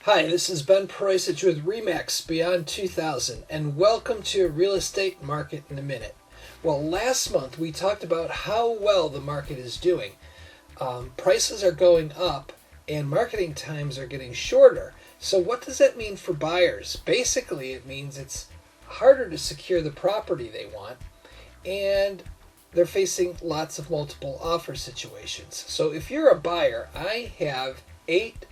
Hi, this is Ben Peroisich with RE/MAX Beyond 2000, and welcome to Real Estate Market in a Minute. Well, last month we talked about how well the market is doing. Prices are going up and marketing times are getting shorter. So what does that mean for buyers? Basically, it means it's harder to secure the property they want, and they're facing lots of multiple offer situations. So if you're a buyer, I have 8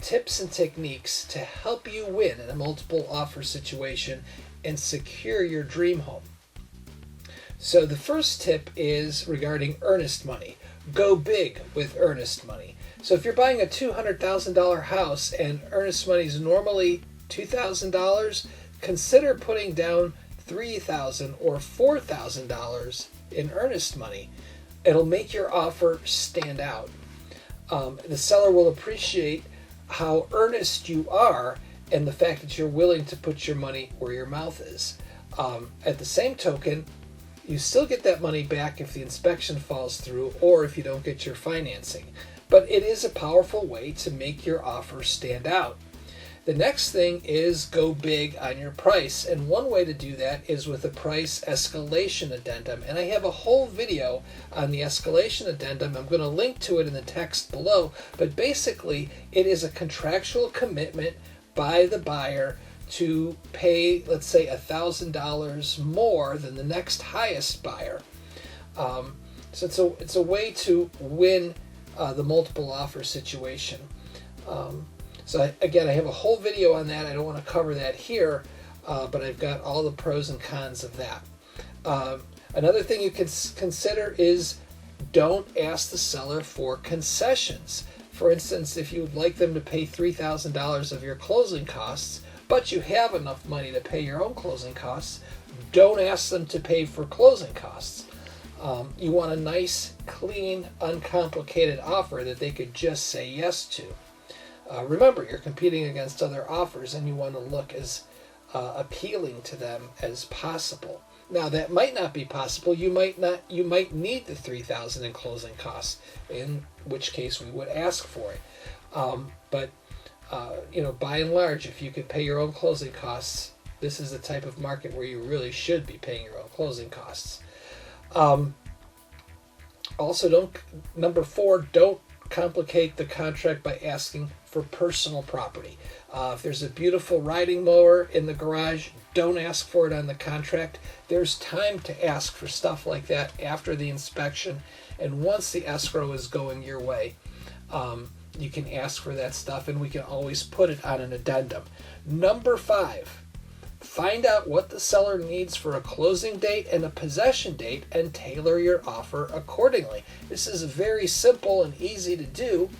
tips and techniques to help you win in a multiple offer situation and secure your dream home. So the first tip is regarding earnest money. Go big with earnest money. So if you're buying a $200,000 house and earnest money is normally $2,000, consider putting down $3,000 or $4,000 in earnest money. It'll make your offer stand out. The seller will appreciate how earnest you are and the fact that you're willing to put your money where your mouth is. At the same token, you still get that money back if the inspection falls through or if you don't get your financing. But it is a powerful way to make your offer stand out. The next thing is go big on your price, and one way to do that is with a price escalation addendum, and I have a whole video on the escalation addendum. I'm going to link to it in the text below, but basically it is a contractual commitment by the buyer to pay, let's say, $1,000 more than the next highest buyer. So it's a way to win the multiple offer situation. So again, I have a whole video on that. I don't want to cover that here, but I've got all the pros and cons of that. Another thing you can consider is don't ask the seller for concessions. For instance, if you would like them to pay $3,000 of your closing costs, but you have enough money to pay your own closing costs, don't ask them to pay for closing costs. You want a nice, clean, uncomplicated offer that they could just say yes to. Remember, you're competing against other offers and you want to look as appealing to them as possible. Now, that might not be possible. You might need the $3,000 in closing costs, in which case we would ask for it. But by and large, if you could pay your own closing costs, this is the type of market where you really should be paying your own closing costs. Also, number 4, don't complicate the contract by asking for personal property. If there's a beautiful riding mower in the garage, don't ask for it on the contract. There's time to ask for stuff like that after the inspection, and once the escrow is going your way, you can ask for that stuff, and we can always put it on an addendum. Number 5, find out what the seller needs for a closing date and a possession date and tailor your offer accordingly. This is very simple and easy to do.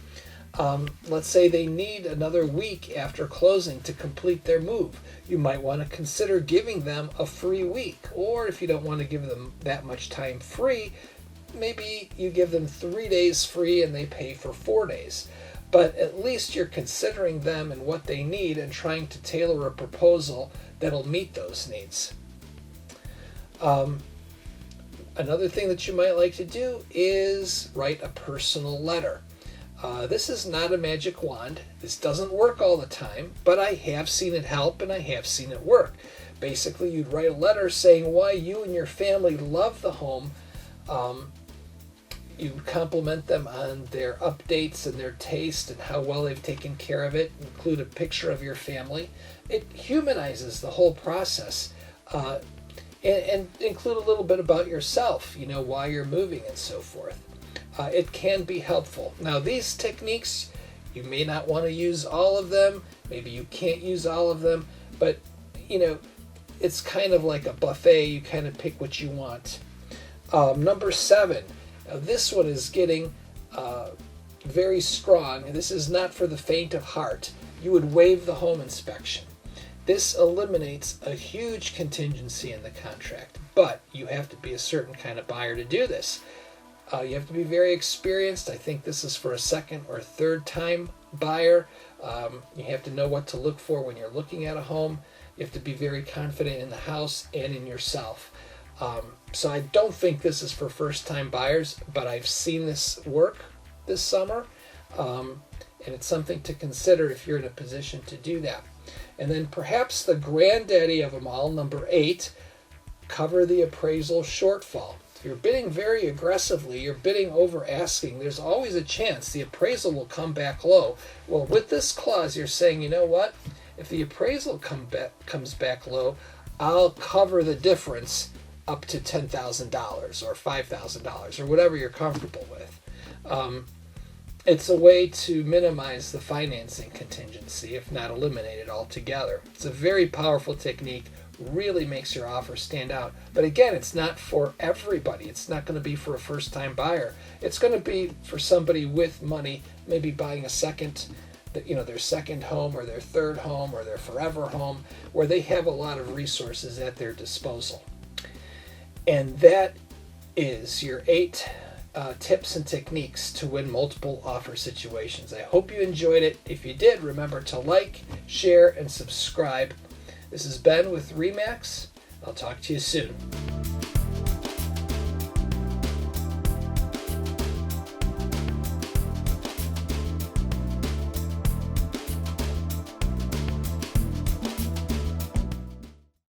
Let's say they need another week after closing to complete their move. You might want to consider giving them a free week, or if you don't want to give them that much time free, maybe you give them 3 days free and they pay for 4 days. But at least you're considering them and what they need and trying to tailor a proposal that'll meet those needs. Another thing that you might like to do is write a personal letter. This is not a magic wand. This doesn't work all the time, but I have seen it help and I have seen it work. Basically, you'd write a letter saying why you and your family love the home. You compliment them on their updates and their taste and how well they've taken care of it. Include a picture of your family. It humanizes the whole process. And include a little bit about yourself, why you're moving and so forth. It can be helpful. Now, these techniques, you may not want to use all of them. Maybe you can't use all of them. But, it's kind of like a buffet. You kind of pick what you want. Number 7. Now, this one is getting very strong. This is not for the faint of heart. You would waive the home inspection. This eliminates a huge contingency in the contract, but you have to be a certain kind of buyer to do this. You have to be very experienced. I think this is for a second or third time buyer. You have to know what to look for when you're looking at a home. You have to be very confident in the house and in yourself. So I don't think this is for first time buyers, but I've seen this work this summer. And it's something to consider if you're in a position to do that. And then perhaps the granddaddy of them all, number 8, cover the appraisal shortfall. If you're bidding very aggressively, you're bidding over asking, there's always a chance the appraisal will come back low. Well, with this clause, you're saying, you know what? If the appraisal comes back low, I'll cover the difference up to $10,000 or $5,000 or whatever you're comfortable with. It's a way to minimize the financing contingency, if not eliminate it altogether. It's a very powerful technique, really makes your offer stand out. But again, it's not for everybody. It's not going to be for a first-time buyer. It's going to be for somebody with money, maybe buying a second, their second home or their third home or their forever home, where they have a lot of resources at their disposal. And that is your 8 tips and techniques to win multiple offer situations. I hope you enjoyed it. If you did, remember to like, share, and subscribe. This is Ben with RE/MAX. I'll talk to you soon.